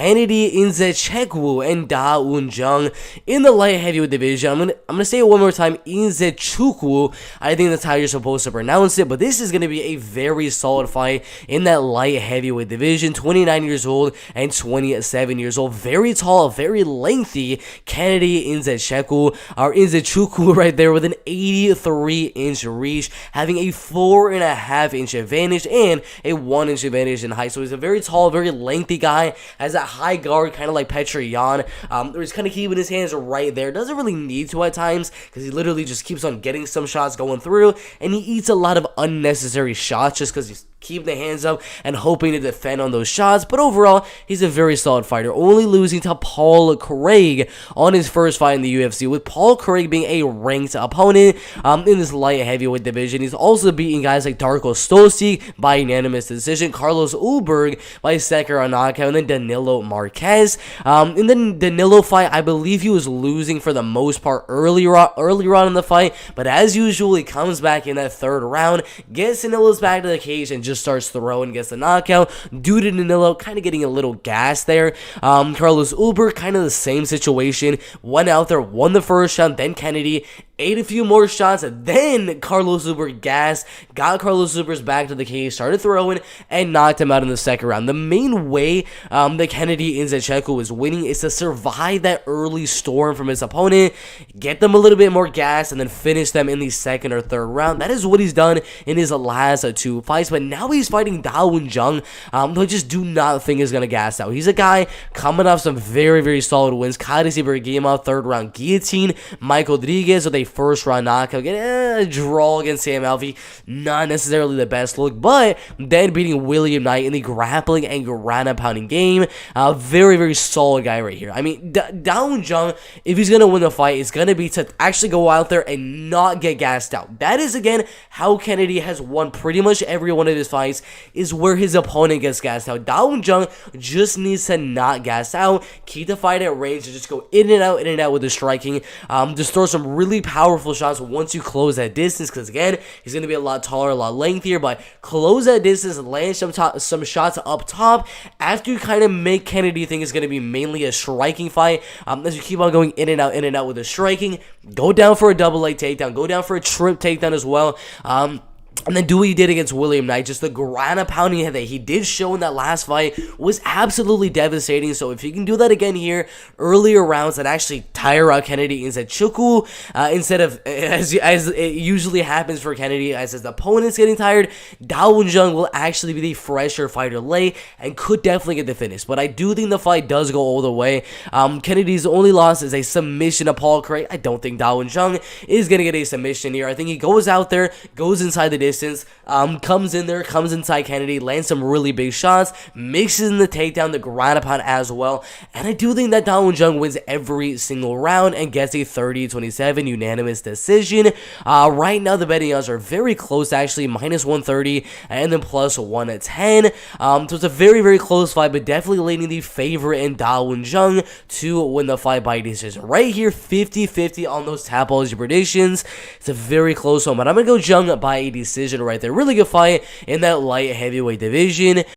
Kennedy Nzechukwu and Jung in the light heavyweight division. I'm gonna say it one more time, Nzechukwu. I think that's how you're supposed to pronounce it, but this is gonna be a very solid fight in that light heavyweight division. 29 years old and 27 years old, very tall, very lengthy. Kennedy Nzechukwu right there with an 83-inch reach, having a 4.5-inch advantage and a 1-inch advantage in height. So he's a very tall, very lengthy guy, has that high guard, kind of like Yan, where he's kind of keeping his hands right there. Doesn't really need to at times, because he literally just keeps on getting some shots going through, and he eats a lot of unnecessary shots just because he's keeping the hands up and hoping to defend on those shots. But overall, he's a very solid fighter, only losing to Paul Craig on his first fight in the UFC, with Paul Craig being a ranked opponent in this light heavyweight division. He's also beating guys like Darko Stosic by unanimous decision, Carlos Ulberg by second round knockout, and then Danilo Marquez. In the Danilo fight, I believe he was losing for the most part earlier on in the fight, but as usual, he comes back in that third round, gets Danilo's back to the cage, and just starts throwing, gets the knockout due to Danilo kind of getting a little gas there. Carlos Ulberg, kind of the same situation, went out there, won the first round, then Kennedy ate a few more shots, and then Carlos Ulberg gassed, got Carlos Ulberg's back to the cage, started throwing, and knocked him out in the second round. The main way that Kennedy Nzechukwu was winning is to survive that early storm from his opponent, get them a little bit more gas, and then finish them in the second or third round. That is what he's done in his last two fights, but now he's fighting Jung, who I just do not think is going to gas out. He's a guy coming off some very, very solid wins. Kadesi Bergamo, third round guillotine. Mike Rodriguez with a first round knockout. A draw against Sam Alvey. Not necessarily the best look, but then beating William Knight in the grappling and ground pounding game. Very, very solid guy right here. I mean, Jung, if he's going to win the fight, is going to be to actually go out there and not get gassed out. That is, again, how Kennedy has won pretty much every one of his fights, is where his opponent gets gassed out. Jung just needs to not gas out, keep the fight at range, and just go in and out with the striking. Just throw some really powerful shots once you close that distance, because again, he's going to be a lot taller, a lot lengthier, but close that distance and land some shots up top after you kind of make Kennedy think it's going to be mainly a striking fight. As you keep on going in and out with the striking, go down for a double leg takedown, go down for a trip takedown as well. And then do what he did against William Knight. Just the ground pounding that he did show in that last fight was absolutely devastating. So if you can do that again here, earlier rounds, and actually tire out Kennedy Nzechukwu, instead of, as it usually happens for Kennedy, as his opponent's getting tired, Jung will actually be the fresher fighter late and could definitely get the finish. But I do think the fight does go all the way. Kennedy's only loss is a submission to Paul Craig. I don't think Jung is going to get a submission here. I think he goes out there, goes inside the distance, comes in there, comes inside Kennedy, lands some really big shots, mixes in the takedown, the ground pound as well, and I do think that Jung wins every single round and gets a 30-27 unanimous decision. Right now the betting odds are very close, actually, -130 and then +110. So it's a very, very close fight, but definitely leaning the favorite in Jung to win the fight by decision. Right here, 50-50 on those Tapology predictions. It's a very close one, but I'm going to go Jung by a decision right there. Really good fight in that light heavyweight division.